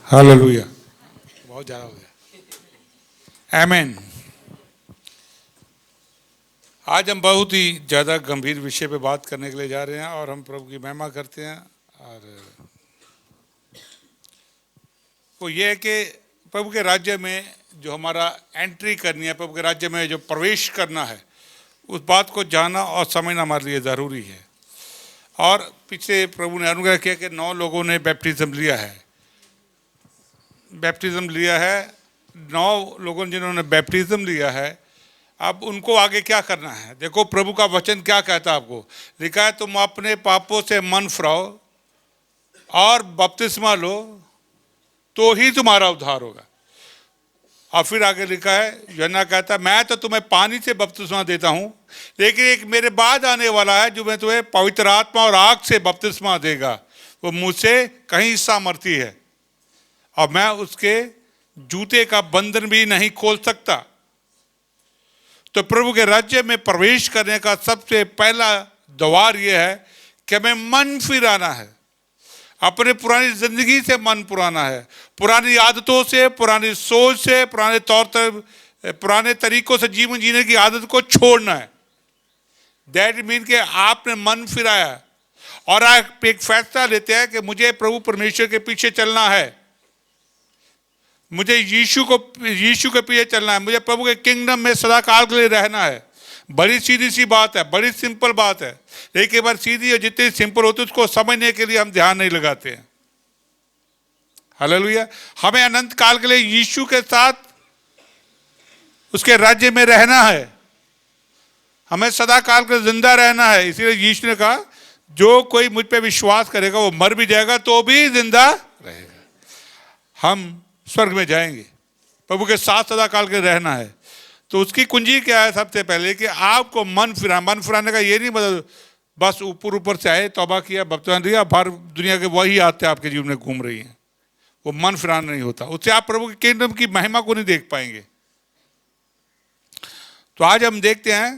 Hallelujah. बहुत ज़्यादा हो गया। आमीन। आज हम बहुत ही ज़्यादा गंभीर विषय पे बात करने के लिए जा रहे हैं और हम प्रभु की महिमा करते हैं। और वो ये है कि प्रभु के राज्य में जो हमारा एंट्री करनी है, प्रभु के राज्य में जो प्रवेश करना है, उस बात को जानना और समझना हमारे लिए ज़रूरी है। और पीछे प्रभु ने अनुग्रह किया कि 9 लोगों ने बैप्टिज्म लिया है। 9 लोगों ने जिन्होंने बैप्टिज्म लिया है, अब उनको आगे क्या करना है। देखो प्रभु का वचन क्या कहता है आपको। लिखा है तुम अपने पापों से मन फिराओ और बपतिस्मा लो तो ही तुम्हारा उद्धार होगा। और फिर आगे लिखा है, यूहन्ना कहता है मैं तो तुम्हें पानी से बपतिस्मा देता हूँ, लेकिन एक मेरे बाद आने वाला है जो मैं तुम्हें पवित्र आत्मा और आग से बपतिस्मा देगा। वो मुझसे कहीं सामर्थी है और मैं उसके जूते का बंधन भी नहीं खोल सकता। तो प्रभु के राज्य में प्रवेश करने का सबसे पहला द्वार यह है कि हमें मन फिराना है। अपने पुरानी जिंदगी से मन पुराना है, पुरानी आदतों से, पुरानी सोच से, पुराने तरीकों से जीवन जीने की आदत को छोड़ना है। दैट मीन कि आपने मन फिराया और आप एक फैसला लेते हैं कि मुझे प्रभु परमेश्वर के पीछे चलना है, मुझे यीशु के पीछे चलना है, मुझे प्रभु के किंगडम में सदा काल के लिए रहना है। बड़ी सीधी सी बात है, बड़ी सिंपल बात है, लेकिन एक बार सीधी और जितनी सिंपल होती है उसको समझने के लिए हम ध्यान नहीं लगाते हैं। हालेलुया। हमें अनंत काल के लिए यीशु के साथ उसके राज्य में रहना है, हमें सदा काल के जिंदा रहना है। इसीलिए यीशु ने कहा जो कोई मुझ पे विश्वास करेगा वो मर भी जाएगा तो भी जिंदा रहेगा। हम स्वर्ग में जाएंगे, प्रभु के साथ सदा काल के रहना है। तो उसकी कुंजी क्या है? सबसे पहले कि आपको मन फिराने का ये नहीं मतलब बस ऊपर से आए, तौबा किया, बपतिस्मा लिया, बाहर दुनिया के वही आते आपके जीवन में घूम रही हैं। वो मन फिराना नहीं होता, उससे आप प्रभु के किंगडम की महिमा को नहीं देख पाएंगे। तो आज हम देखते हैं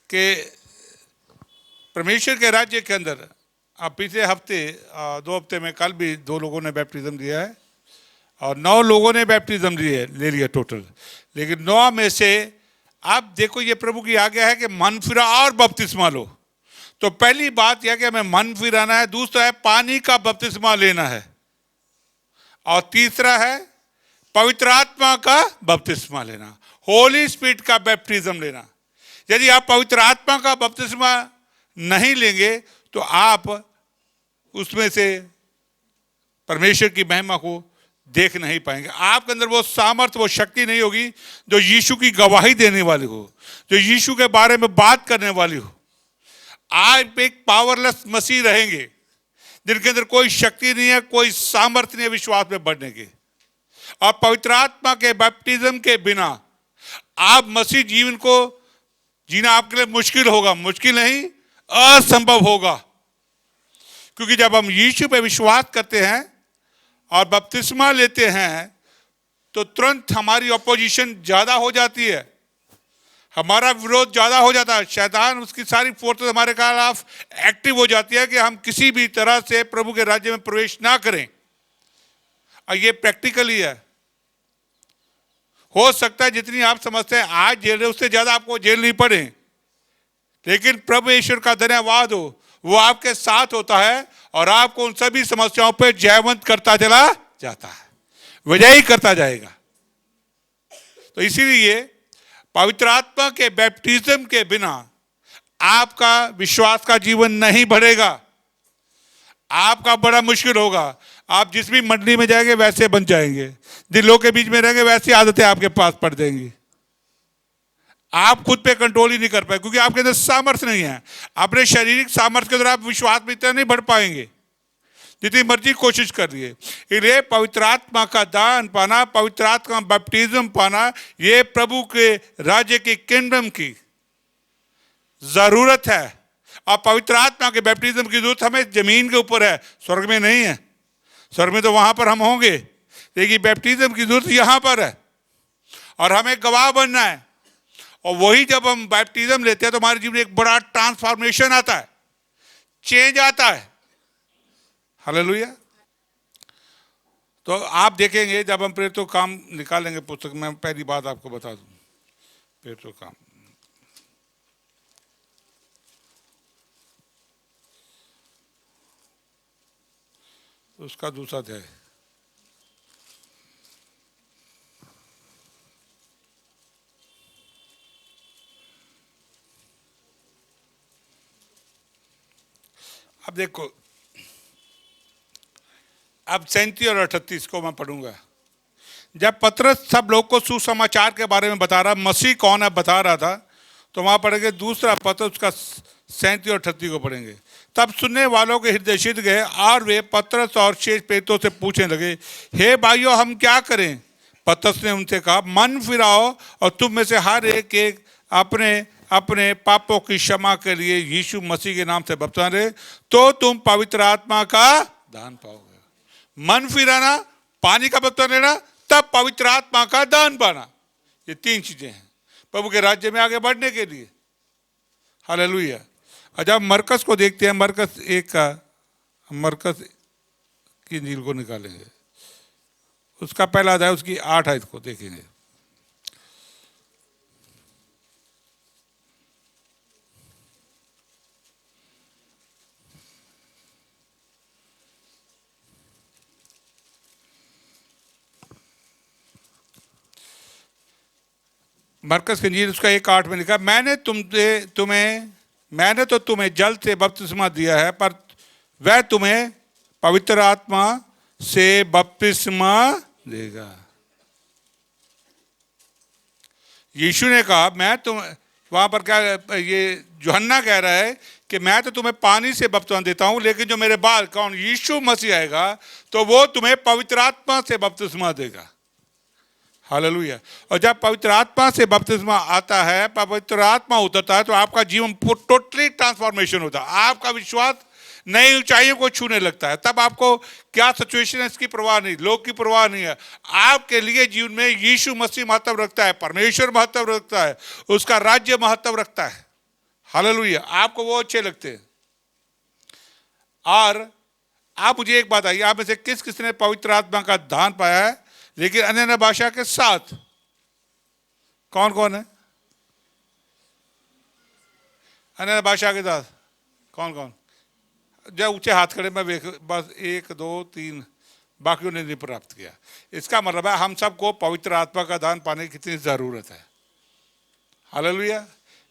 कि परमेश्वर के राज्य के अंदर अब पिछले हफ्ते 2 हफ्ते में कल भी 2 लोगों ने बैप्टिज्म लिया है और 9 लोगों ने बैप्टिज्म ले लिया टोटल। लेकिन 9 में से आप देखो ये प्रभु की आज्ञा है कि मन फिरा और बपतिस्मा लो। तो पहली बात यह कि हमें मन फिराना है, दूसरा है पानी का बपतिस्मा लेना है और तीसरा है पवित्र आत्मा का बपतिस्मा लेना, होली स्पिरिट का बैप्टिज्म लेना। यदि आप पवित्र आत्मा का बपतिस्मा नहीं लेंगे तो आप उसमें से परमेश्वर की महिमा को देख नहीं पाएंगे। आपके अंदर वो सामर्थ्य, वो शक्ति नहीं होगी जो यीशु की गवाही देने वाली हो, जो यीशु के बारे में बात करने वाली हो। आप एक पावरलेस मसीह रहेंगे जिनके अंदर कोई शक्ति नहीं है, कोई सामर्थ्य नहीं है विश्वास में बढ़ने के। और पवित्र आत्मा के बैप्टिज्म के बिना आप मसीह जीवन को जीना आपके लिए मुश्किल होगा, मुश्किल नहीं असंभव होगा। क्योंकि जब हम यीशु पे विश्वास करते हैं और बपतिस्मा लेते हैं तो तुरंत हमारी अपोजिशन ज्यादा हो जाती है, हमारा विरोध ज्यादा हो जाता है। शैतान उसकी सारी फोर्सेस हमारे खिलाफ एक्टिव हो जाती है कि हम किसी भी तरह से प्रभु के राज्य में प्रवेश ना करें। और ये प्रैक्टिकली है। हो सकता है जितनी आप समझते हैं आज जेल है उससे ज्यादा आपको जेल नहीं पड़े, लेकिन प्रभु ईश्वर का धन्यवाद हो वो आपके साथ होता है और आपको उन सभी समस्याओं पे जयवंत करता चला जाता है, विजयी करता जाएगा। तो इसीलिए पवित्र आत्मा के बैप्टिज्म के बिना आपका विश्वास का जीवन नहीं बढ़ेगा, आपका बड़ा मुश्किल होगा। आप जिस भी मंडली में जाएंगे वैसे बन जाएंगे, जिन लोगों के बीच में रहेंगे वैसी आदतें आपके पास पड़ जाएंगी। आप खुद पे कंट्रोल ही नहीं कर पाए क्योंकि आपके अंदर सामर्थ्य नहीं है। अपने शारीरिक सामर्थ्य के द्वारा आप विश्वास में इतना नहीं बढ़ पाएंगे जितनी मर्जी कोशिश कर रही है। इसलिए पवित्र आत्मा का दान पाना, पवित्र आत्मा का बैप्टिज्म पाना, ये प्रभु के राज्य की किंगडम की जरूरत है। और पवित्र आत्मा के बैप्टिज्म की जरूरत हमें जमीन के ऊपर है, स्वर्ग में नहीं है। स्वर्ग में तो वहां पर हम होंगे, लेकिन बैप्टिज्म की जरूरत यहां पर है और हमें गवाह बनना है। और वही जब हम बैप्टिज्म लेते हैं तो हमारे जीवन में एक बड़ा ट्रांसफॉर्मेशन आता है, चेंज आता है। हालेलुया। तो आप देखेंगे जब हम प्रेरितों का काम निकालेंगे पुस्तक में, पहली बात आपको बता दूं, प्रेरितों का काम उसका दूसरा अध्याय, अब देखो, अब 37 और 38 को मैं पढ़ूंगा। जब पतरस सब लोग को सुसमाचार के बारे में बता रहा, मसीह कौन है बता रहा था, तो वहां पढ़ेंगे दूसरा पतरस का 37 और 38 को पढ़ेंगे। तब सुनने वालों के हृदय सिध गए और वे पतरस और शेष प्रेरितों से पूछने लगे, हे भाइयों हम क्या करें? पतरस ने उनसे कहा, मन फिराओ और तुम में से हर एक एक अपने अपने पापों की क्षमा के लिए यीशु मसीह के नाम से बपतिस्मा ले, तो तुम पवित्र आत्मा का दान पाओगे। मन फिराना, पानी का बपतिस्मा लेना, तब पवित्र आत्मा का दान पाना, ये तीन चीजें हैं प्रभु के राज्य में आगे बढ़ने के लिए। हालेलुया। और जब मरकस को देखते हैं, मरकस 1 का, मरकस की इंजील को निकालेंगे, उसका पहला अध्याय उसकी 8 आयत को देखेंगे। मरकस की इंजील उसका 1:8 में लिखा, मैंने तो तुम्हें जल से बपतिस्मा दिया है, पर वह तुम्हें पवित्र आत्मा से बपतिस्मा देगा। यीशु ने कहा, मैं तुम, वहां पर क्या, ये यूहन्ना कह रहा है कि मैं तो तुम्हें पानी से बपतिस्मा देता हूं, लेकिन जो मेरे बाद कौन, यीशु मसीह आएगा, तो वो तुम्हें पवित्र आत्मा से बपतिस्मा देगा। हालेलुया। और जब पवित्र आत्मा से बपतिस्मा आता है, पवित्र आत्मा उतरता है, तो आपका जीवन टोटली ट्रांसफॉर्मेशन होता है। आपका विश्वास नई ऊंचाइयों को छूने लगता है। तब आपको क्या सिचुएशन है इसकी परवाह नहीं, लोग की परवाह नहीं है। आपके लिए जीवन में यीशु मसीह महत्व रखता है, परमेश्वर महत्व रखता है, उसका राज्य महत्व रखता है। हालेलुया। आपको वो अच्छे लगते हैं। और आप मुझे एक बात आइए, आप में से किस किस ने पवित्र आत्मा का दान पाया है लेकिन अन्य भाषा के साथ? कौन कौन है अन्य भाषा के साथ? कौन कौन? जब ऊंचे हाथ खड़े, मैं बस 1 2 3, बाकियों ने नहीं प्राप्त किया। इसका मतलब है हम सबको पवित्र आत्मा का दान पाने की कितनी जरूरत है। हालेलुया।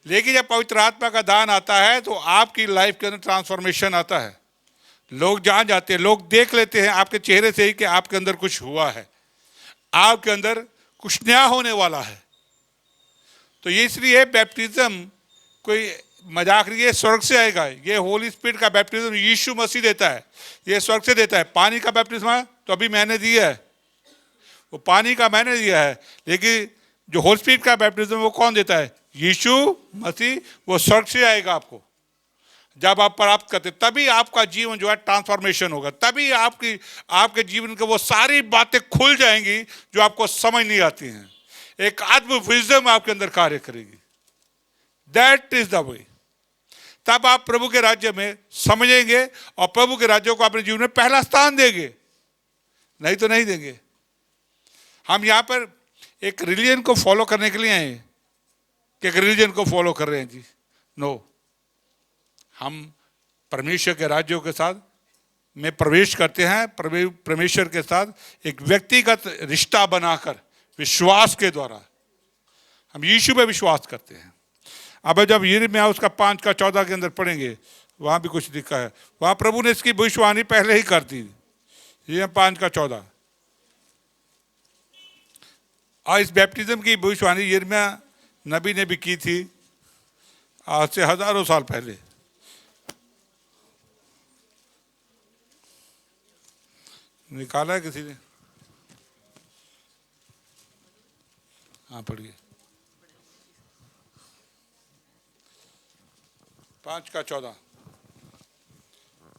लेकिन जब पवित्र आत्मा का दान आता है तो आपकी लाइफ के अंदर ट्रांसफॉर्मेशन आता है। लोग जान जाते हैं, लोग देख लेते हैं आपके चेहरे से ही कि आपके अंदर कुछ हुआ है, आपके अंदर कुछ नया होने वाला है। तो ये इसलिए बैप्टिज्म कोई मजाक नहीं, ये स्वर्ग से आएगा। ये होली स्पिरिट का बैप्टिज्म यीशु मसीह देता है, ये स्वर्ग से देता है। पानी का बैप्टिज्म तो अभी मैंने दिया है, वो पानी का मैंने दिया है, लेकिन जो होली स्पिरिट का बैप्टिज्म वो कौन देता है? यीशु मसीह। वो स्वर्ग से आएगा आपको। जब आप प्राप्त करते, तभी आपका जीवन जो है ट्रांसफॉर्मेशन होगा, तभी आपके जीवन के वो सारी बातें खुल जाएंगी जो आपको समझ नहीं आती हैं। एक अद्भुत विजडम आपके अंदर कार्य करेगी। That is the way. तब आप प्रभु के राज्य में समझेंगे और प्रभु के राज्य को अपने जीवन में पहला स्थान देंगे, नहीं तो नहीं देंगे। हम यहां पर एक रिलीजन को फॉलो करने के लिए आए कि एक रिलीजन को फॉलो कर रहे हैं जी? नो। हम परमेश्वर के राज्यों के साथ में प्रवेश करते हैं, परमेश्वर के साथ एक व्यक्तिगत रिश्ता बनाकर विश्वास के द्वारा हम यीशु में विश्वास करते हैं। अब जब यिर्मयाह उसका 5 का 14 के अंदर पढ़ेंगे, वहां भी कुछ लिखा है। वहां प्रभु ने इसकी भविष्यवाणी पहले ही कर दी। ये 5 का 14, और इस बैप्टिज्म की भविष्यवाणी यिर्मयाह नबी ने भी की थी आज से हजारों साल पहले। निकाला है किसी ने? हाँ पढ़िए। 5 का 14,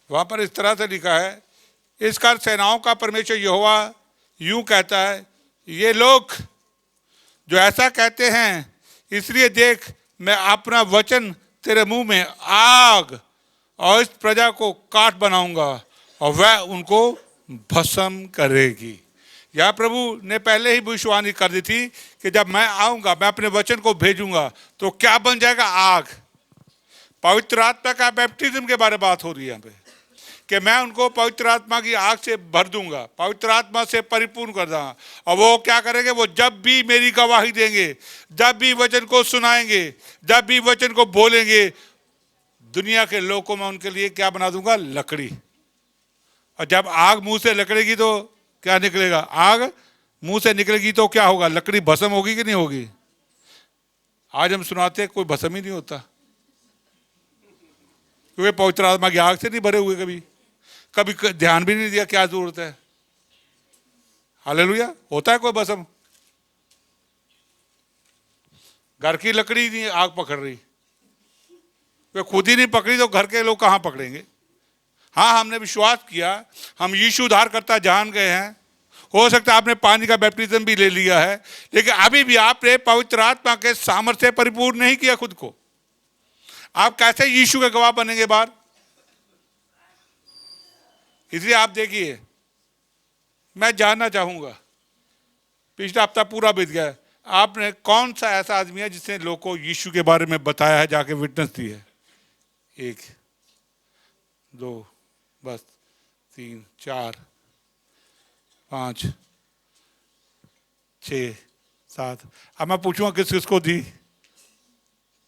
वहां पर इस तरह से लिखा है, इस कारण सेनाओं का परमेश्वर यहोवा यूं कहता है, ये लोग जो ऐसा कहते हैं, इसलिए देख मैं अपना वचन तेरे मुंह में आग और इस प्रजा को काट बनाऊंगा और वह उनको भस्म करेगी। यह प्रभु ने पहले ही भविष्यवाणी कर दी थी कि जब मैं आऊंगा, मैं अपने वचन को भेजूंगा तो क्या बन जाएगा? आग। पवित्र आत्मा का बैप्टिज्म के बारे में बात हो रही है यहाँ पे कि मैं उनको पवित्र आत्मा की आग से भर दूंगा, पवित्र आत्मा से परिपूर्ण कर दूंगा। और वो क्या करेंगे? वो जब भी मेरी गवाही देंगे, जब भी वचन को सुनाएंगे, जब भी वचन को बोलेंगे, दुनिया के लोगों को मैं उनके लिए क्या बना दूंगा? लकड़ी। और जब आग मुंह से निकलेगी तो क्या निकलेगा? आग मुंह से निकलेगी तो क्या होगा? लकड़ी भस्म होगी कि नहीं होगी? आज हम सुनाते कोई भस्म ही नहीं होता, क्योंकि पवित्र आत्मा की आग से नहीं भरे हुए, कभी कभी ध्यान भी नहीं दिया क्या जरूरत है। हालेलुया। होता है कोई भस्म? घर की लकड़ी नहीं आग पकड़ रही, वे खुद ही नहीं पकड़ी तो घर के लोग कहां पकड़ेंगे? हाँ, हमने विश्वास किया, हम यीशु उद्धारकर्ता जान गए हैं, हो सकता है आपने पानी का बैप्टिज्म भी ले लिया है, लेकिन अभी भी आपने पवित्र आत्मा के सामर्थ्य से परिपूर्ण नहीं किया खुद को। आप कैसे यीशु के गवाह बनेंगे बाहर? इसलिए आप देखिए, मैं जानना चाहूंगा, पिछला हफ्ता पूरा बीत गया, आपने कौन सा ऐसा आदमी है जिसने लोगों को यीशु के बारे में बताया है, जाके विटनेस दी है? 1 2 बस 3 4 5 6 7। अब मैं पूछूंगा किस किसको दी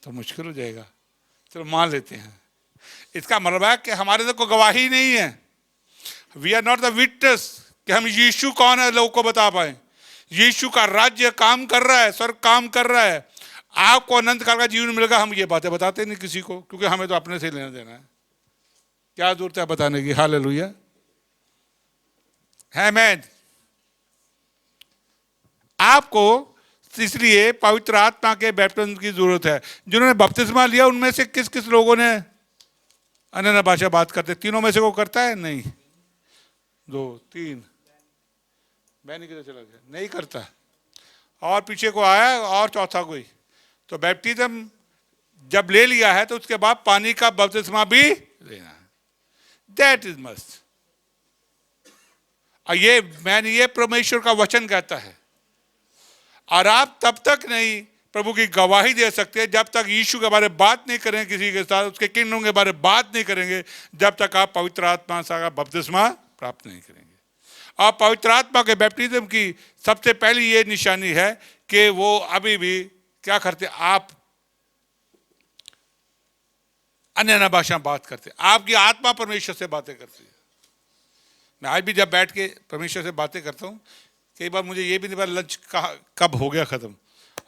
तो मुश्किल हो जाएगा। चलो मान लेते हैं। इसका मतलब है कि हमारे अंदर कोई गवाही नहीं है। We are not the witness कि हम यीशु कौन है लोगों को बता पाए। यीशु का राज्य काम कर रहा है, स्वर्ग काम कर रहा है, आपको अनंत काल का जीवन मिलेगा। हम ये बातें बताते नहीं किसी को, क्योंकि हमें तो अपने से लेना देना है। क्या जरूरत है बताने की? हालेलुया। आमीन। आपको इसलिए पवित्र आत्मा के बैप्टिज्म की जरूरत है। जिन्होंने बपतिस्मा लिया उनमें से किस किस लोगों ने अन्य भाषा बात करते? तीनों में से कोई करता है? नहीं। 2 3 मैंने किधर चला गया? नहीं करता। और पीछे को आया और चौथा कोई। तो बैप्टिज्म जब ले लिया है तो उसके बाद पानी का बपतिस्मा भी लेना है। That is must. और ये परमेश्वर का वचन कहता है। और आप तब तक नहीं प्रभु की गवाही दे सकते जब तक यीशु के बारे में बात नहीं करेंगे किसी के साथ, उसके किंगडम के बारे में बात नहीं करेंगे, जब तक आप पवित्र आत्मा का बपतिस्मा प्राप्त नहीं करेंगे। और पवित्र आत्मा के बैप्टिज्म की सबसे पहली ये निशानी है कि वो अभी भी क्या करते? आप अन्य भाषा में बात करते, आपकी आत्मा परमेश्वर से बातें करती है। मैं आज भी जब बैठ के परमेश्वर से बातें करता हूँ, कई बार मुझे ये भी नहीं पता लंच कब हो गया ख़त्म,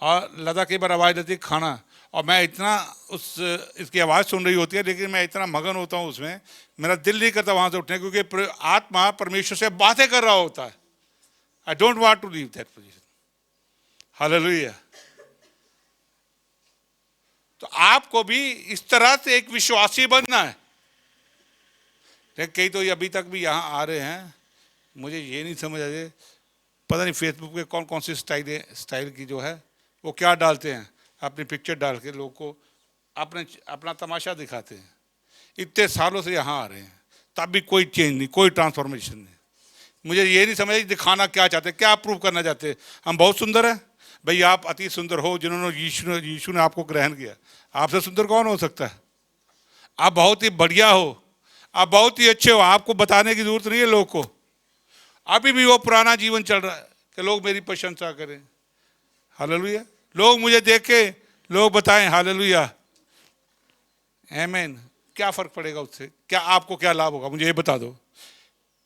और लता कई बार आवाज़ देती खाना, और मैं इतना इसकी आवाज़ सुन रही होती है, लेकिन मैं इतना मगन होता हूँ उसमें, मेरा दिल नहीं करता वहाँ से उठने, क्योंकि आत्मा परमेश्वर से बातें कर रहा होता है। I don't want to leave that position. Hallelujah. तो आपको भी इस तरह से एक विश्वासी बनना है। कई तो अभी तक भी यहाँ आ रहे हैं, मुझे ये नहीं समझ आ रही, पता नहीं फेसबुक पे कौन कौन सी स्टाइल की जो है वो क्या डालते हैं, अपनी पिक्चर डाल के लोगों को अपना तमाशा दिखाते हैं। इतने सालों से यहाँ आ रहे हैं, तब भी कोई चेंज नहीं, कोई ट्रांसफॉर्मेशन नहीं। मुझे ये नहीं समझ दिखाना क्या चाहते, क्या प्रूव करना चाहते? हम बहुत सुंदर हैं भाई, आप अति सुंदर हो, जिन्होंने यीशु ने आपको ग्रहण किया। आपसे सुंदर कौन हो सकता है? आप बहुत ही बढ़िया हो, आप बहुत ही अच्छे हो, आपको बताने की जरूरत नहीं है लोगों को। अभी भी वो पुराना जीवन चल रहा है कि लोग मेरी प्रशंसा करें। हालेलुया। लोग मुझे देखे, लोग बताएं हालेलुया, आमीन। क्या फर्क पड़ेगा उससे? क्या आपको क्या लाभ होगा? मुझे ये बता दो,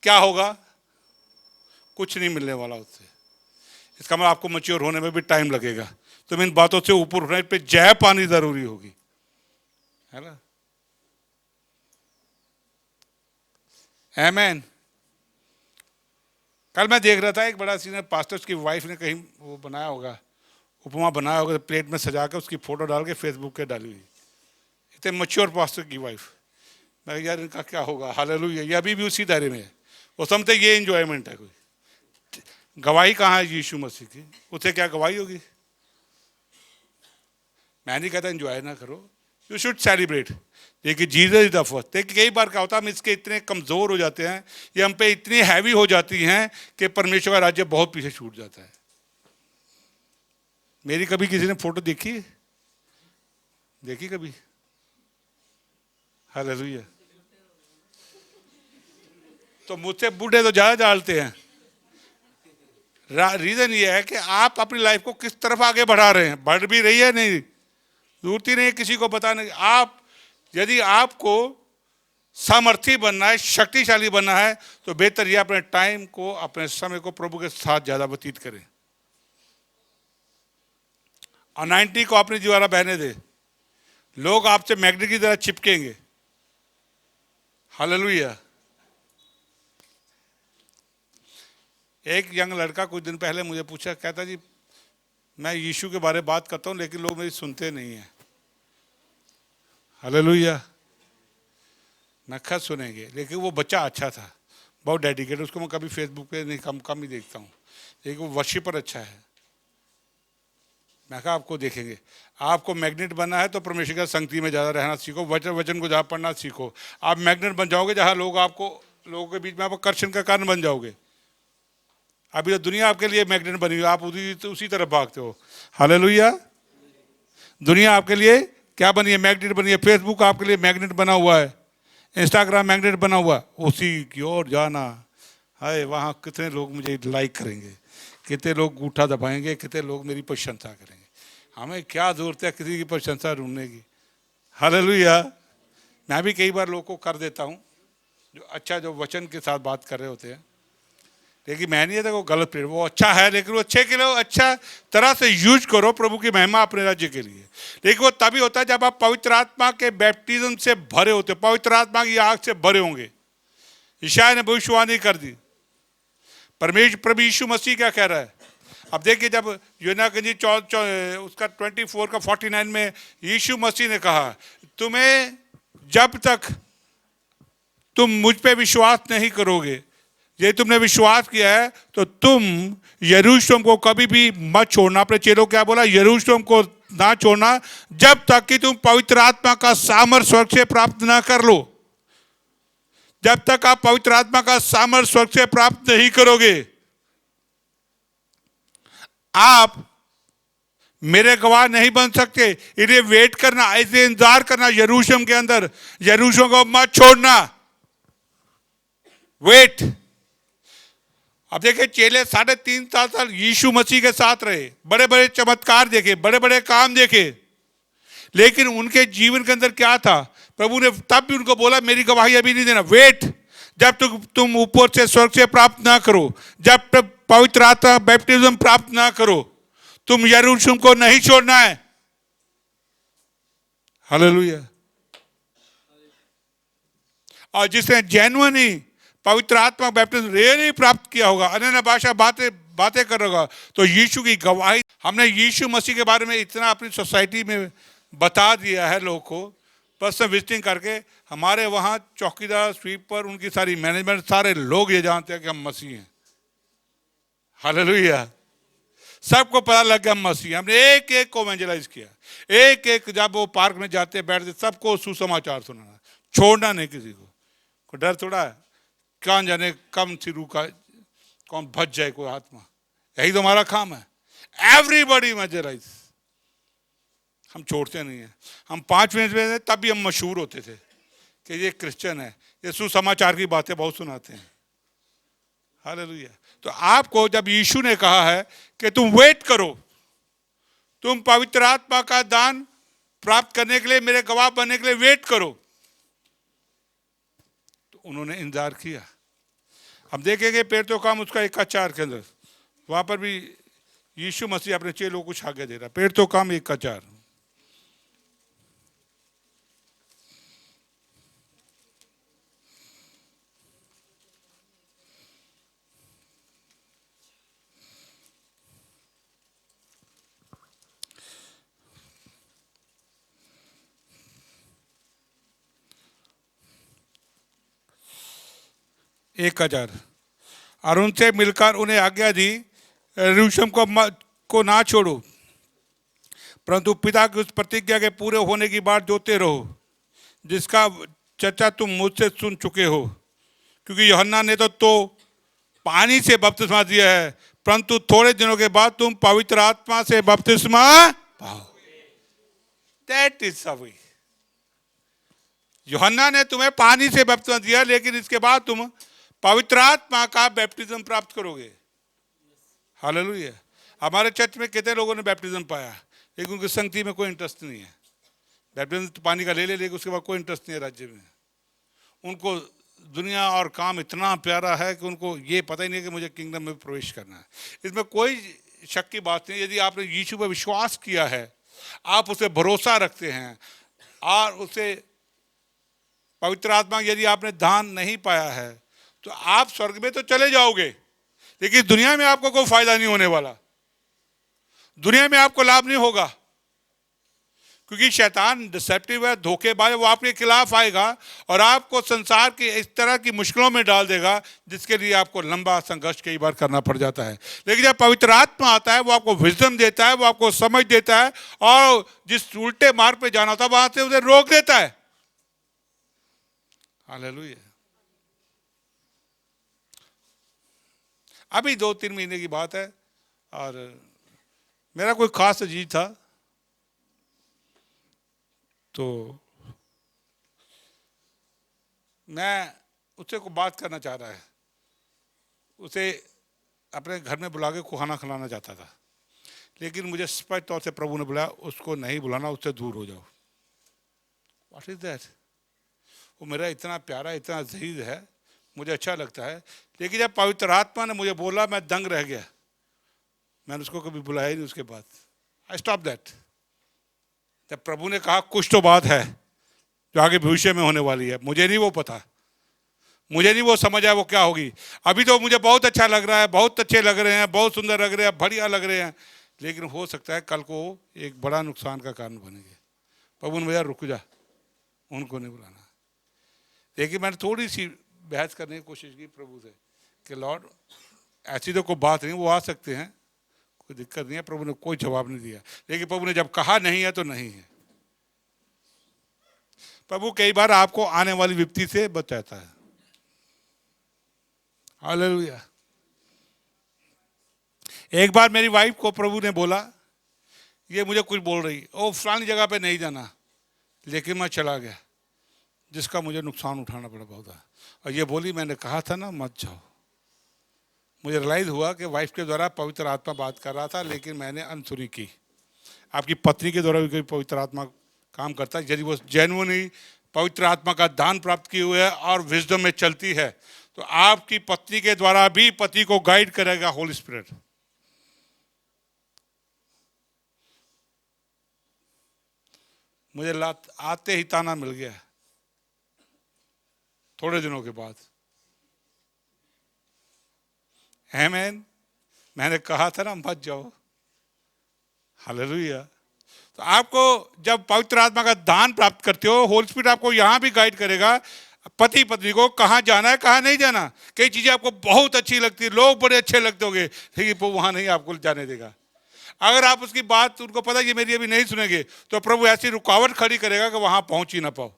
क्या होगा? कुछ नहीं मिलने वाला उससे। इसका मतलब आपको मैच्योर होने में भी टाइम लगेगा। तो इन बातों से ऊपर उठने पे जय पानी जरूरी होगी, है ना? आमीन। कल मैं देख रहा था, एक बड़ा सीनियर पास्टर की वाइफ ने कहीं वो बनाया होगा, उपमा बनाया होगा, प्लेट में सजा के उसकी फोटो डाल के फेसबुक पे डाली हुई। इतने मैच्योर पास्टर की वाइफ। मैं यार इनका क्या होगा? हालेलुया। ये अभी भी उसी दायरे में है। वो समझते ये इंजॉयमेंट है। कोई गवाही कहाँ है यीशु मसीह की? उसे क्या गवाही होगी? मैं नहीं कहता इंजॉय ना करो, यू शुड सेलिब्रेट। लेकिन जीसस इज द फर्स्ट। देखिए कई बार क्या होता है, हम इसके इतने कमज़ोर हो जाते हैं, ये हम पे इतनी हैवी हो जाती हैं कि परमेश्वर का राज्य बहुत पीछे छूट जाता है। मेरी कभी किसी ने फोटो देखी है? देखी कभी? हालेलुया। तो मुझसे बूढ़े तो ज़्यादा डालते हैं। रीज़न ये है कि आप अपनी लाइफ को किस तरफ आगे बढ़ा रहे हैं। बढ़ भी रही है नहीं, जरूरत ही नहीं किसी को बताने। आप यदि आपको सामर्थी बनना है, शक्तिशाली बनना है, तो बेहतर यह अपने टाइम को, अपने समय को प्रभु के साथ ज्यादा व्यतीत करें। और 90 को अपनी दीवारा बहने दे। लोग आपसे मैग्नेट की तरह चिपकेंगे। हालेलुया। एक यंग लड़का कुछ दिन पहले मुझे पूछा, कहता जी मैं यीशु के बारे में बात करता हूं लेकिन लोग मेरी सुनते नहीं हैं। हालेलुया। मैं खत सुनेंगे, लेकिन वो बच्चा अच्छा था, बहुत डेडिकेटेड। उसको मैं कभी फेसबुक पे नहीं, कम ही देखता हूँ, लेकिन वो वर्शिपर अच्छा है। मैं कहा आपको देखेंगे। आपको मैग्नेट बनना है तो परमेश्वर का संगति में ज़्यादा रहना सीखो, वचन को ज़्यादा पढ़ना सीखो। आप मैग्नेट बन जाओगे जहाँ लोगों के बीच में आप आकर्षण का कारण बन जाओगे। अभी तो दुनिया आपके लिए मैग्नेट बनी हुई, आप उसी तरफ भागते हो। हालेलुया। दुनिया आपके लिए क्या बनी है? मैग्नेट बनी है। फेसबुक आपके लिए मैग्नेट बना हुआ है, इंस्टाग्राम मैग्नेट बना हुआ, उसी की ओर जाना। हाय वहाँ कितने लोग मुझे लाइक करेंगे, कितने लोग अंगूठा दबाएंगे, कितने लोग मेरी प्रशंसा करेंगे। हमें क्या जरूरत है किसी की प्रशंसा ढूंढने की। हालेलुया। मैं भी कई बार लोगों को कर देता हूँ जो वचन के साथ बात कर रहे होते हैं, लेकिन मैं नहीं है वो गलत प्रेरित, वो अच्छा है, लेकिन वो अच्छे के लिए अच्छा तरह से यूज करो प्रभु की महिमा अपने राज्य के लिए। लेकिन वो तभी होता है जब आप पवित्र आत्मा के बैप्टिज्म से भरे होते, पवित्र आत्मा की आग से भरे होंगे। यशायाह ने भविष्यवाणी कर दी। परमेश्वर प्रभु यीशु मसीह क्या कह रहा है? अब देखिए, जब यूहन्ना की उसका 24 का 49 में यीशु मसीह ने कहा, तुम्हें जब तक तुम मुझ पे विश्वास नहीं करोगे, ये तुमने विश्वास किया है तो तुम यरूशलेम को कभी भी मत छोड़ना। अपने चेलों क्या बोला? यरूशलेम को ना छोड़ना जब तक कि तुम पवित्र आत्मा का सामर्थ्य स्वर्ग से प्राप्त ना कर लो। जब तक आप पवित्र आत्मा का सामर्थ्य स्वर्ग से प्राप्त नहीं करोगे, आप मेरे गवाह नहीं बन सकते। इन्हें वेट करना, ऐसे इंतजार करना यरूशलेम के अंदर। यरूशलेम को मत छोड़ना, वेट। अब देखिए, चेले 3.5 साल यीशु मसीह के साथ रहे, बड़े बड़े चमत्कार देखे, बड़े बड़े काम देखे, लेकिन उनके जीवन के अंदर क्या था? प्रभु ने तब भी उनको बोला मेरी गवाही अभी नहीं देना, वेट। जब तक तुम ऊपर से स्वर्ग से प्राप्त ना करो, जब तक पवित्र आत्मा बैप्टिज्म प्राप्त ना करो, तुम यरूशलेम को नहीं छोड़ना है। हालेलुया। और जिसने जेन्युइनली पवित्र आत्मा बैप्टिज्म रियली प्राप्त किया होगा, अन्य भाषा बातें कर रहा होगा, तो यीशु की गवाही। हमने यीशु मसीह के बारे में इतना अपनी सोसाइटी में बता दिया है लोगों को, पर्सनल विजिटिंग करके। हमारे वहाँ चौकीदार, स्वीपर, उनकी सारी मैनेजमेंट, सारे लोग ये जानते हैं कि हम मसीह हैं। हालेलुया। सबको पता लग गया हम मसीह हैं। हमने एक एक को इवेंजलाइज किया, एक एक जब वो पार्क में जाते बैठते सबको सुसमाचार सुनाना, छोड़ना नहीं किसी को डर थोड़ा है, कौन जाने कम सिरू का कौन बच जाए कोई आत्मा। यही तो हमारा काम है, एवरीबॉडी इवेंजलाइज। हम छोड़ते नहीं हैं। हम 5 मिनट में तब भी हम मशहूर होते थे कि ये क्रिश्चियन है, ये सुसमाचार की बातें बहुत सुनाते हैं। हालेलुया। तो आपको जब यीशु ने कहा है कि तुम वेट करो, तुम पवित्र आत्मा का दान प्राप्त करने के लिए, मेरे गवाह बनने के लिए वेट करो, तो उन्होंने इंतजार किया। अब देखेंगे पेड़ काम उसका 1:4 के अंदर, वहां पर भी यीशु मसीह अपने चेलों को आज्ञा दे रहा। पेड़ काम 1:4। और उनसे मिलकर उन्हें आज्ञा दी, यरूशलेम को ना छोड़ो, परंतु पिता की उस प्रतिज्ञा के पूरे होने की बात जोते रहो जिसका चर्चा तुम मुझसे सुन चुके हो, क्योंकि यूहन्ना ने तो पानी से बपतिस्मा दिया है, परंतु थोड़े दिनों के बाद तुम पवित्र आत्मा से बपतिस्मा पाओगे। दैट इज सभी। यूहन्ना ने तुम्हें पानी से बपतिस्मा दिया, लेकिन इसके बाद तुम पवित्र आत्मा का बैप्टिज्म प्राप्त करोगे। हालेलुया। हमारे चर्च में कितने लोगों ने बैप्टिज्म पाया, लेकिन उनकी संगति में कोई इंटरेस्ट नहीं है। बैप्टिज्म तो पानी का ले लेकिन उसके बाद कोई इंटरेस्ट नहीं है राज्य में। उनको दुनिया और काम इतना प्यारा है कि उनको ये पता ही नहीं कि मुझे किंगडम में प्रवेश करना है। इसमें कोई शक की बात नहीं। यदि आपने यीशु पर विश्वास किया है, आप उसे भरोसा रखते हैं और उसे पवित्र आत्मा यदि आपने दान नहीं पाया है, तो आप स्वर्ग में तो चले जाओगे, लेकिन दुनिया में आपको कोई फायदा नहीं होने वाला। दुनिया में आपको लाभ नहीं होगा, क्योंकि शैतान डिसेप्टिव है, धोखेबाज है। वो आपके खिलाफ आएगा और आपको संसार की इस तरह की मुश्किलों में डाल देगा जिसके लिए आपको लंबा संघर्ष कई बार करना पड़ जाता है। लेकिन जब पवित्र आत्मा आता है, वो आपको विजडम देता है, वो आपको समझ देता है और जिस उल्टे मार्ग पे जाना था वहां से उसे रोक देता है। हालेलुया। अभी 2-3 महीने की बात है और मेरा कोई खास अजीज था, तो मैं उससे को बात करना चाह रहा है, उसे अपने घर में बुला के खाना खिलाना चाहता था, लेकिन मुझे स्पष्ट तौर से प्रभु ने बुलाया, उसको नहीं बुलाना, उससे दूर हो जाओ। What is that? वो मेरा इतना प्यारा, इतना अजीज है, मुझे अच्छा लगता है, लेकिन जब पवित्र आत्मा ने मुझे बोला मैं दंग रह गया। मैंने उसको कभी बुलाया ही नहीं उसके बाद। I stop that. जब प्रभु ने कहा कुछ तो बात है जो आगे भविष्य में होने वाली है, मुझे नहीं वो पता, मुझे नहीं वो समझ आया वो क्या होगी। अभी तो मुझे बहुत अच्छा लग रहा है, बहुत अच्छे लग रहे हैं, बहुत सुंदर लग रहे हैं, बढ़िया लग रहे हैं, लेकिन हो सकता है कल को एक बड़ा नुकसान का कारण बनेंगे। प्रभु ने भैया रुक जा, उनको नहीं बुलाना। लेकिन मैंने थोड़ी सी बहस करने की कोशिश की प्रभु से कि लॉर्ड ऐसी तो कोई बात नहीं, वो आ सकते हैं, कोई दिक्कत नहीं है। प्रभु ने कोई जवाब नहीं दिया, लेकिन प्रभु ने जब कहा नहीं है तो नहीं है। प्रभु कई बार आपको आने वाली विपत्ति से बचाता है। हालेलुया। एक बार मेरी वाइफ को प्रभु ने बोला, ये मुझे कुछ बोल रही, ओ फलानी जगह पे नहीं जाना, लेकिन मैं चला गया, जिसका मुझे नुकसान उठाना पड़ा बहुत। और ये बोली मैंने कहा था ना मत जाओ। मुझे रियलाइज हुआ कि वाइफ के द्वारा पवित्र आत्मा बात कर रहा था, लेकिन मैंने अनसुनी की। आपकी पत्नी के द्वारा भी कोई पवित्र आत्मा काम करता है, यदि वो जेन्युइनली पवित्र आत्मा का दान प्राप्त किए हुए है और विजडम में चलती है, तो आपकी पत्नी के द्वारा भी पति को गाइड करेगा होली स्पिरिट। मुझे आते ही ताना मिल गया थोड़े दिनों के बाद। आमीन। मैंने कहा था ना मत जाओ। हालेलुया। तो आपको जब पवित्र आत्मा का दान प्राप्त करते हो, होली स्पिरिट आपको यहां भी गाइड करेगा पति पत्नी को कहाँ जाना है कहाँ नहीं जाना। कई चीजें आपको बहुत अच्छी लगती है, लोग बड़े अच्छे लगते होंगे, लेकिन वो वहां नहीं आपको जाने देगा। अगर आप उसकी बात उनको पता ये मेरी अभी नहीं सुनेंगे, तो प्रभु ऐसी रुकावट खड़ी करेगा कि वहां पहुंच ही ना पाओ।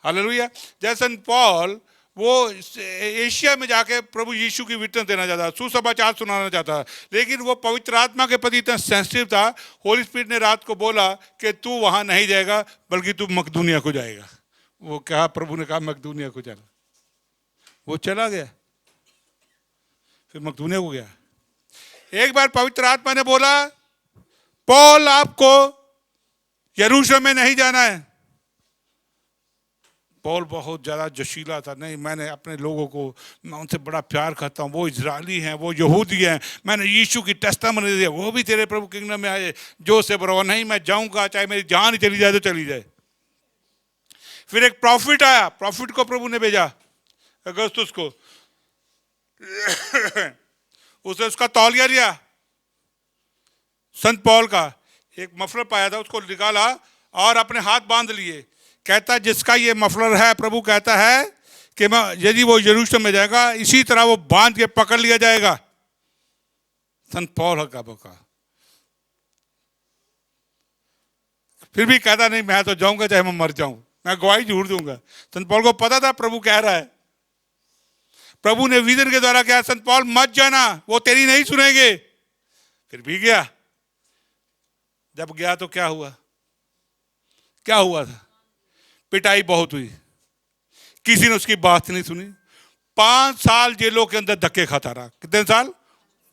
हालेलुया। जैसे पॉल वो एशिया में जाके प्रभु यीशु की विटनेस देना चाहता, सुसमाचार सुनाना चाहता, लेकिन वो पवित्र आत्मा के प्रति इतना सेंसिटिव था। होली स्पिरिट ने रात को बोला कि तू वहां नहीं जाएगा, बल्कि तू मकदूनिया को जाएगा। वो कहा, प्रभु ने कहा मकदूनिया को चला। वो चला गया, फिर मकदूनिया को गया। एक बार पवित्र आत्मा ने बोला, पॉल आपको यरूशलेम में नहीं जाना है। पॉल बहुत ज़्यादा जोशीला था, नहीं मैंने अपने लोगों को, मैं उनसे बड़ा प्यार करता हूँ, वो इजरायली हैं, वो यहूदी हैं, मैंने यीशु की टेस्टामनी दिया, वो भी तेरे प्रभु किंगडम में आए, जो से बराबर नहीं, मैं जाऊँगा, चाहे मेरी जान ही चली जाए तो चली जाए। फिर एक प्रॉफिट आया, प्रॉफिट को प्रभु ने भेजा अगस्तुस को। उसने उसका तौलिया लिया, संत पॉल का एक मफलर पाया था, उसको निकाला और अपने हाथ बांध लिए। कहता जिसका ये मफलर है, प्रभु कहता है कि मैं यदि वो यरूशलेम में जाएगा, इसी तरह वो बांध के पकड़ लिया जाएगा। संत पॉल का बोका फिर भी कहता नहीं मैं तो जाऊंगा चाहे मैं मर जाऊं, मैं गवाही झूठ दूंगा। संत पौल को पता था प्रभु कह रहा है। प्रभु ने विजन के द्वारा कहा, संत पौल मत जाना, वो तेरी नहीं सुनेंगे। फिर भी गया। जब गया तो क्या हुआ? क्या हुआ था? पिटाई बहुत हुई, किसी ने उसकी बात नहीं सुनी। 5 साल जेलों के अंदर धक्के खाता रहा। कितने साल?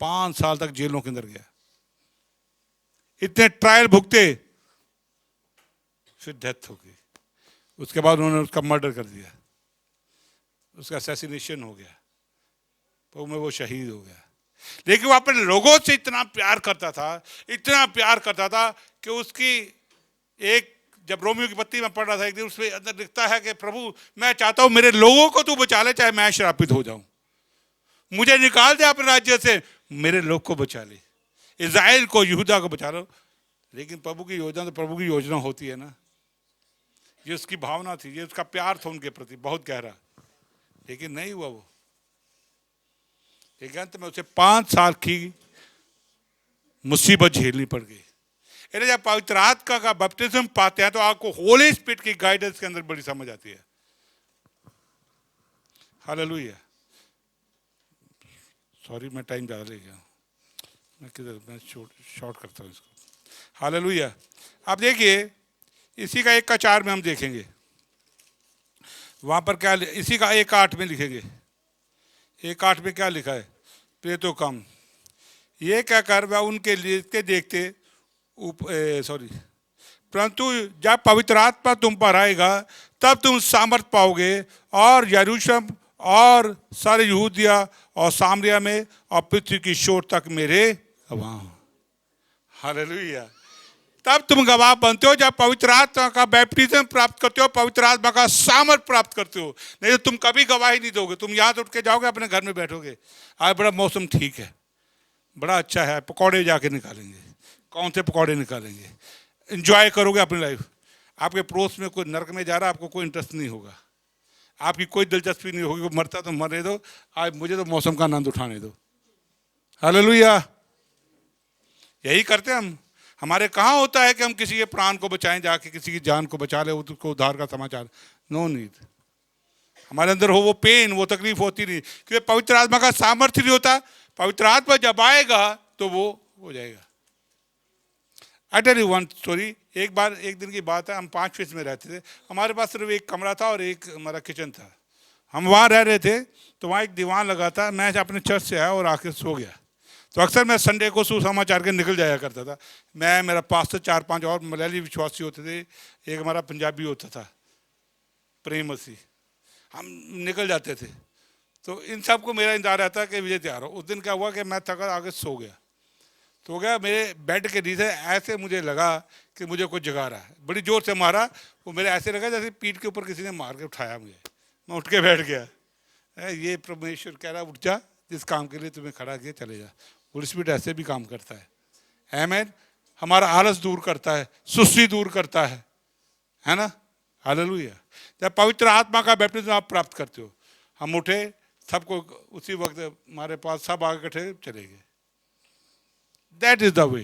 5 साल तक जेलों के अंदर गया, इतने ट्रायल भुगते, फिर डेथ हो गई। उसके बाद उन्होंने उसका मर्डर कर दिया, उसका असैसिनेशन हो गया, तो में वो शहीद हो गया। लेकिन वो अपने लोगों से इतना प्यार करता था, इतना प्यार करता था कि उसकी एक, जब रोमियो की पत्ती में पढ़ रहा था एक दिन, उसमें अंदर लिखता है कि प्रभु मैं चाहता हूं मेरे लोगों को तू बचा ले, चाहे मैं श्रापित हो जाऊं, मुझे निकाल दे अपने राज्य से, मेरे लोग को बचा ले, इज़राइल को, यहूदा को बचा लो। लेकिन प्रभु की योजना तो प्रभु की योजना होती है ना। ये उसकी भावना थी, ये उसका प्यार था उनके प्रति बहुत गहरा, लेकिन नहीं हुआ वो। लेकिन अंत में उसे 5 साल की मुसीबत झेलनी पड़ गई। इन्हें जब पवित्र आत्मा का बपतिस्म पाते हैं तो आपको होली स्पिरिट की गाइडेंस के अंदर बड़ी समझ आती है। हालेलुया। सॉरी मैं टाइम ज़्यादा ले गया, मैं शॉर्ट करता हूँ इसको। हालेलुया। आप देखिए इसी का 1:4 में हम देखेंगे, वहां पर क्या, इसी का 1:8 में लिखेंगे। 1:8 में क्या लिखा है? प्रेतो कम ये क्या कर वह उनके लिए के देखते परंतु जब पवित्र आत्मा तुम पर आएगा तब तुम सामर्थ पाओगे और यरूशलेम और सारे यहूदिया और सामरिया में और पृथ्वी की शोर तक मेरे गवाह। हालेलुया। तब तुम गवाह बनते हो जब पवित्र आत्मा का बैप्टिज्म प्राप्त करते हो, पवित्र आत्मा का सामर्थ प्राप्त करते हो। नहीं तो तुम कभी गवाही नहीं दोगे। तुम यहाँ से उठ के जाओगे, अपने घर में बैठोगे, आज बड़ा मौसम ठीक है, बड़ा अच्छा है, पकौड़े जाके निकालेंगे। कौन से पकौड़े निकालेंगे? एंजॉय करोगे अपनी लाइफ। आपके पड़ोस में कोई नरक में जा रहा है, आपको कोई इंटरेस्ट नहीं होगा, आपकी कोई दिलचस्पी नहीं होगी, मरता तो मरने दो, आज मुझे तो मौसम का आनंद उठाने दो। हालेलुया। यही करते हम। हमारे कहाँ होता है कि हम किसी के प्राण को बचाएं, जाके किसी की जान को बचा ले, उसको उद्धार का समाचार। No need. हमारे अंदर हो वो पेन, वो तकलीफ होती नहीं, क्योंकि पवित्र आत्मा का सामर्थ्य नहीं होता। पवित्र आत्मा जब आएगा तो वो हो जाएगा। I tell you one story. एक बार, एक दिन की बात है, हम 5 फेज में रहते थे। हमारे पास सिर्फ एक कमरा था और एक हमारा किचन था। हम वहाँ रह रहे थे, तो वहाँ एक दीवान लगा था। मैं अपने चर्च से आया और आके सो गया। तो अक्सर मैं संडे को सुसमाचार के निकल जाया करता था। मैं, मेरा पास्टर, 4-5 और मलयाली विश्वासी होते थे, एक हमारा पंजाबी होता था प्रेम मसीह, हम निकल जाते थे। तो इन सब को मेरा इंतजार रहता कि विजय तैयार हो। उस दिन क्या हुआ कि मैं थका आगे सो गया। तो गया मेरे बेड के नीचे, ऐसे मुझे लगा कि मुझे कुछ जगा रहा है, बड़ी जोर से मारा। वो मेरे ऐसे लगा जैसे पीठ के ऊपर किसी ने मार के उठाया मुझे। मैं उठ के बैठ गया। ये परमेश्वर कह रहा उठ जा, जिस काम के लिए तुम्हें खड़ा किया चले जा। होली स्पिरिट ऐसे भी काम करता है। आमीन। हमारा आलस दूर करता है, सुस्ती दूर करता है ना। हालेलुया। जब पवित्र आत्मा का बैप्टिज्म आप प्राप्त करते हो, हम उठे, सबको उसी वक्त हमारे पास सब आगे इकट्ठे चले गए। That is the way.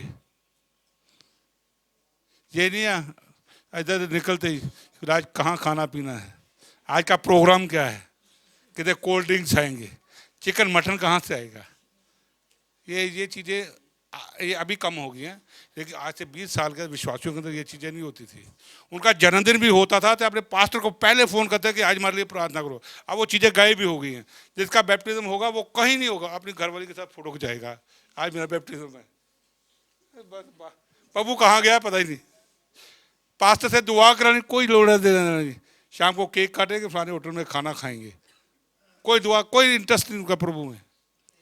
ये नहीं इधर निकलते ही आज कहाँ खाना पीना है, आज का प्रोग्राम क्या है, कितने कोल्ड ड्रिंक्स आएंगे, चिकन मटन कहाँ से आएगा। ये चीज़ें ये अभी कम हो गई हैं, लेकिन आज से 20 साल के विश्वासियों के अंदर ये चीज़ें नहीं होती थी। उनका जन्मदिन भी होता था तो अपने पास्टर को पहले फ़ोन करते कि आज हमारे लिए प्रार्थना करो। अब वो चीज़ें गायब भी हो गई हैं। जिसका बैप्टिज्म होगा वो कहीं नहीं होगा, अपनी घरवाली के साथ फोटो खिंचाएगा, आज मेरा बैप्टिज्म है। प्रभु कहाँ गया पता ही नहीं। पास्टर से दुआ करानी कोई लोड़ नहीं, शाम को केक काटेंगे, फलाने होटल में खाना खाएंगे, कोई दुआ, कोई इंटरेस्ट नहीं उनका प्रभु में।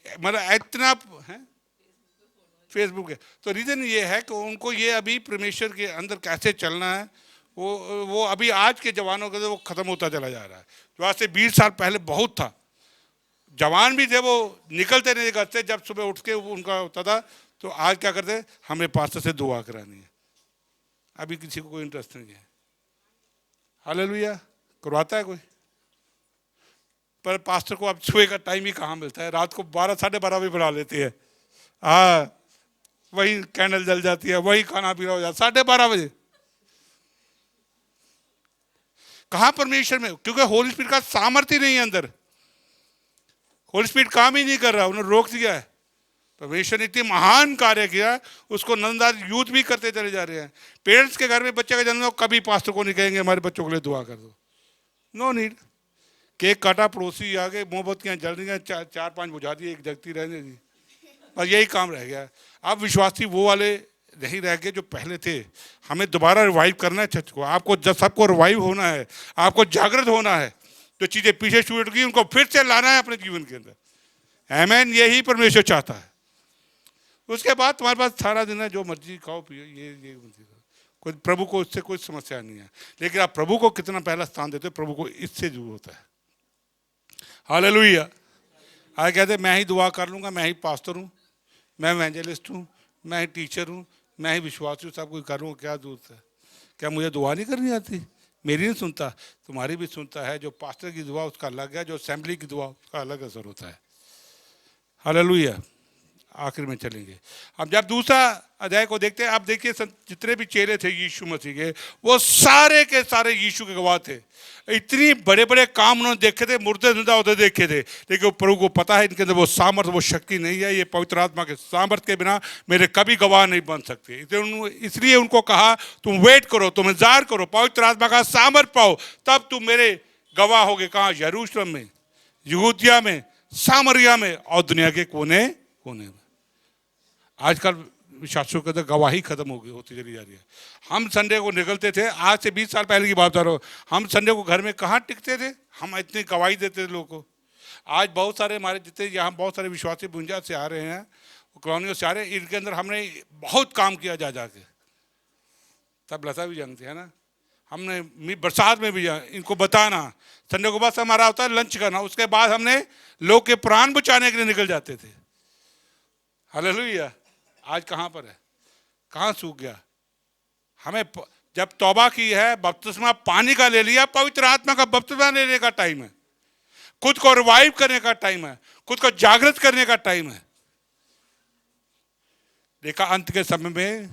मतलब इतना है फेसबुक है। तो रीज़न ये है कि उनको ये अभी परमेश्वर के अंदर कैसे चलना है, वो अभी आज के जवानों के वो ख़त्म होता चला जा रहा है। जो आज से 20 साल पहले बहुत था, जवान भी थे, वो निकलते नहीं घर से, जब सुबह उठ के उनका होता था। तो आज क्या करते, हमें पास्टर से दुआ करानी है। अभी किसी को कोई इंटरेस्ट नहीं है। हालेलुया। करवाता है कोई, पर पास्टर को अब सुबह का टाइम ही कहाँ मिलता है, रात को 12 साढ़े 12 भी बुला लेती है। हाँ, वही कैंडल जल जाती है, वही खाना पीना हो जाता 12:30 बजे। कहाँ परमेश्वर में? क्योंकि होली स्पिरिट का सामर्थ्य नहीं है अंदर, होली स्पिरिट काम ही नहीं कर रहा, उन्होंने रोक दिया है। परमेश्वर ने इतनी महान कार्य किया, उसको नजरअंदाज यूथ भी करते चले जा रहे हैं। पेरेंट्स के घर में बच्चे का जन्म हो, कभी पास्टर को नहीं कहेंगे हमारे बच्चों के लिए दुआ कर दो, नो नीड। केक काटा, पड़ोसी आ गए, मोमबत्तियाँ जल रही हैं, चार पांच बुझा दी, एक जगती रहने दी, और यही काम रह गया। अब विश्वासी वो वाले नहीं रह गए जो पहले थे। हमें दोबारा रिवाइव करना है चर्च को। आपको जब सबको रिवाइव होना है, आपको जागृत होना है, जो चीजें पीछे छूट गई उनको फिर से लाना है अपने जीवन के अंदर। आमीन, यही परमेश्वर चाहता है। उसके बाद तुम्हारे पास सारा दिन है, जो मर्जी खाओ पियो, ये कोई प्रभु को इससे कोई समस्या नहीं है। लेकिन आप प्रभु को कितना पहला स्थान देते हो, प्रभु को इससे जरूरत है। हालेलुया। आज कहते मैं ही दुआ कर लूंगा, मैं ही पास्टर हूँ, मैं एवेंजलिस्ट हूँ, मैं ही टीचर हूँ, मैं ही विश्वासी हूँ, सब कुछ करूँ, क्या जरूरत है? क्या मुझे दुआ नहीं करनी आती? मेरी नहीं सुनता, तुम्हारी भी सुनता है। जो पास्टर की दुआ उसका अलग है, जो असेंबली की दुआ उसका अलग असर होता है। हालेलुया। आखिर में चलेंगे अब जब दूसरा अध्याय को देखते हैं। आप देखिए जितने भी चेले थे यीशु मसीह के, वो सारे के सारे यीशु के गवाह थे। इतनी बड़े बड़े काम उन्होंने देखे थे, मुर्दे जिंदा होते देखे थे, लेकिन वो प्रभु को पता है इनके अंदर वो सामर्थ्य, वो शक्ति नहीं है। ये पवित्र आत्मा के सामर्थ्य के बिना मेरे कभी गवाह नहीं बन सकते। इसलिए उनको कहा तुम वेट करो, तुम इंतजार करो, पवित्र आत्मा का सामर्थ्य पाओ, तब तुम मेरे गवाह होगे। कहाँ? यरूशलेम में, यहूदिया में, सामरिया में और दुनिया के कोने कोने में। आजकल विश्वासियों के अंदर गवाही खत्म होती चली जा रही है। हम संडे को निकलते थे, आज से 20 साल पहले की बात बता रहा हूँ, हम संडे को घर में कहाँ टिकते थे, हम इतनी गवाही देते थे लोगों को। आज बहुत सारे हमारे जितने यहाँ बहुत सारे विश्वासी बुंजा से आ रहे हैं, कॉलोनियों से आ रहे हैं, इनके अंदर हमने बहुत काम किया जा जाके। तब लता भी जानते हैं ना, हमने बरसात में भी इनको बताना, संडे को बस हमारा होता है लंच करना, उसके बाद हमने लोग के प्राण बचाने के लिए निकल जाते थे। हालेलुया। आज कहाँ पर है? कहाँ सूख गया? हमें जब तौबा की है, बपतिस्मा पानी का ले लिया, पवित्र आत्मा का बपतिस्मा लेने का टाइम है, खुद को रिवाइव करने का टाइम है, खुद को जागृत करने का टाइम है। देखा अंत के समय में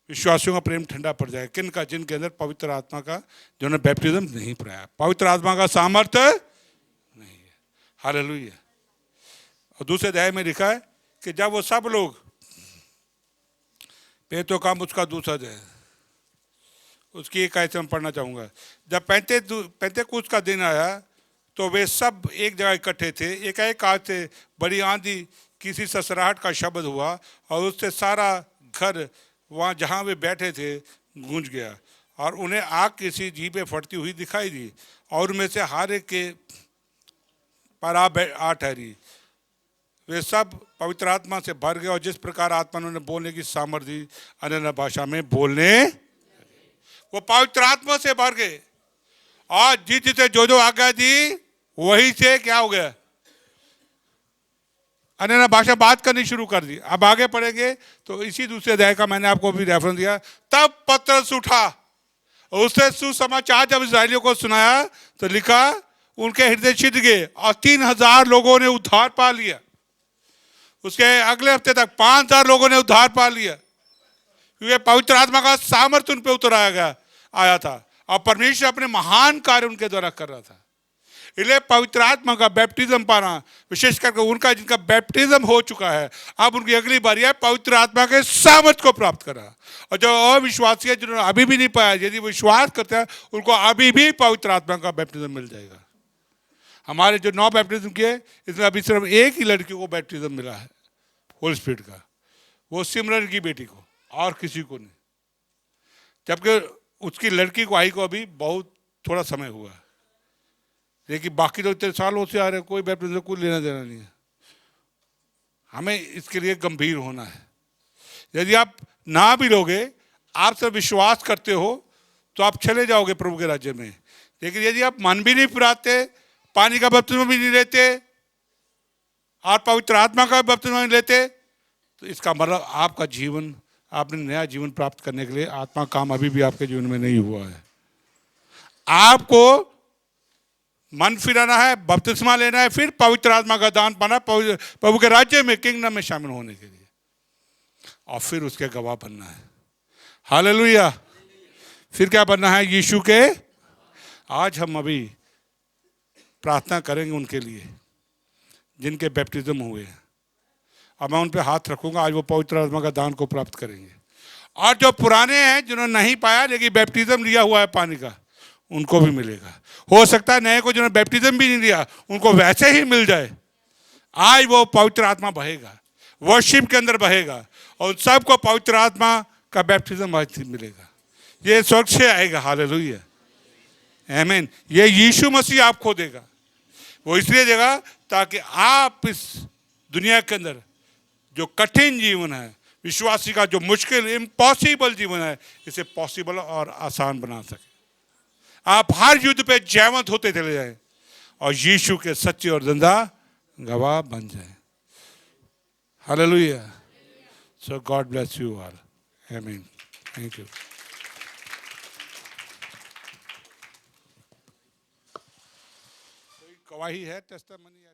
विश्वासियों का प्रेम ठंडा पड़ जाएगा। किन का? जिनके अंदर पवित्र आत्मा का, जिन्होंने बैप्टिज्म नहीं पाया, पवित्र आत्मा का सामर्थ्य नहीं है। हालेलुया। और दूसरे अध्याय में लिखा है कि जब वो सब लोग, पेतो काम उसका दूसरा अध्याय, उसकी एक आयत में पढ़ना चाहूँगा। जब पेंतेकुस्त का दिन आया तो वे सब एक जगह इकट्ठे थे। एकाएक आज से बड़ी आंधी, किसी ससराहट का शब्द हुआ और उससे सारा घर वहाँ जहाँ वे बैठे थे गूंज गया, और उन्हें आग किसी जीभे फटती हुई दिखाई दी, और उनमें से हर एक के पर आ ठहरी। वे सब पवित्र आत्मा से भर गए और जिस प्रकार आत्मा उन्होंने बोलने की सामर्थ्य दी, अन्य भाषा में बोलने, वो पवित्र आत्मा से भर गए। और जिसे जो आज्ञा दी वही से क्या हो गया? अन्य भाषा बात करनी शुरू कर दी। अब आगे पढ़ेंगे तो इसी दूसरे अध्याय का मैंने आपको भी रेफरेंस दिया। तब पतरस उठा, उसने सुसमाचार जब इस्राएलियों को सुनाया तो लिखा उनके हृदय छिद गए और 3000 लोगों ने उद्धार पा लिया। उसके अगले हफ्ते तक 5000 लोगों ने उद्धार पा लिया, क्योंकि पवित्र आत्मा का सामर्थ्य उन पर उतर आया था और परमेश्वर अपने महान कार्य उनके द्वारा कर रहा था। इसलिए पवित्र आत्मा का बैप्टिज्म पाना, विशेष करके उनका जिनका बैप्टिज्म हो चुका है, अब उनकी अगली बारी है पवित्र आत्मा के सामर्थ्य को प्राप्त करा। और जो अविश्वासी है, जिन्होंने अभी भी नहीं पाया, यदि विश्वास करते हैं उनको अभी भी पवित्र आत्मा का बैप्टिज्म मिल जाएगा। हमारे जो 9 बैप्टिज्म किए, इसमें अभी सिर्फ एक ही लड़की को बैप्टिज्म मिला है होली स्पिरिट का, वो सिमरन की बेटी को, और किसी को नहीं। जबकि उसकी लड़की को आई को अभी बहुत थोड़ा समय हुआ है, लेकिन बाकी तो इतने सालों से आ रहे, कोई बैप्टिज्म कोई लेना देना नहीं है। हमें इसके लिए गंभीर होना है। यदि आप ना भी लोगे, आप सिर्फ विश्वास करते हो तो आप चले जाओगे प्रभु के राज्य में। लेकिन यदि आप मन भी नहीं फिराते, पानी का बपतिस्मा भी नहीं लेते और पवित्र आत्मा का बपतिस्मा नहीं लेते, तो इसका मतलब आपका जीवन, आपने नया जीवन प्राप्त करने के लिए आत्मा काम अभी भी आपके जीवन में नहीं हुआ है। आपको मन फिराना है, बपतिस्मा लेना है, फिर पवित्र आत्मा का दान पाना, प्रभु के राज्य में, किंगडम में शामिल होने के लिए, और फिर उसके गवाह बनना है। हालेलुया। फिर क्या बनना है? यीशु के। आज हम अभी प्रार्थना करेंगे उनके लिए जिनके बैप्टिज्म हुए हैं, और मैं उन पे हाथ रखूंगा, आज वो पवित्र आत्मा का दान को प्राप्त करेंगे। और जो पुराने हैं जिन्होंने नहीं पाया लेकिन बैप्टिज्म लिया हुआ है पानी का, उनको भी मिलेगा। हो सकता है नए को जिन्होंने बैप्टिज्म भी नहीं लिया उनको वैसे ही मिल जाए। आज वो पवित्र आत्मा बहेगा, वर्शिप के अंदर बहेगा, और सबको पवित्र आत्मा का बैप्टिज्म मिलेगा। ये स्वर्ग से आएगा। हालेलुया, आमीन। ये यीशु मसीह आपको देगा। वो इसलिए देगा ताकि आप इस दुनिया के अंदर जो कठिन जीवन है, विश्वासी का जो मुश्किल इम्पॉसिबल जीवन है, इसे पॉसिबल और आसान बना सके। आप हर युद्ध पे जयवंत होते चले जाएं और यीशु के सच्चे और जिंदा गवाह बन जाएं। Hallelujah. So God bless you all. Amen. Thank you. गवाही है, टेस्टामनी है।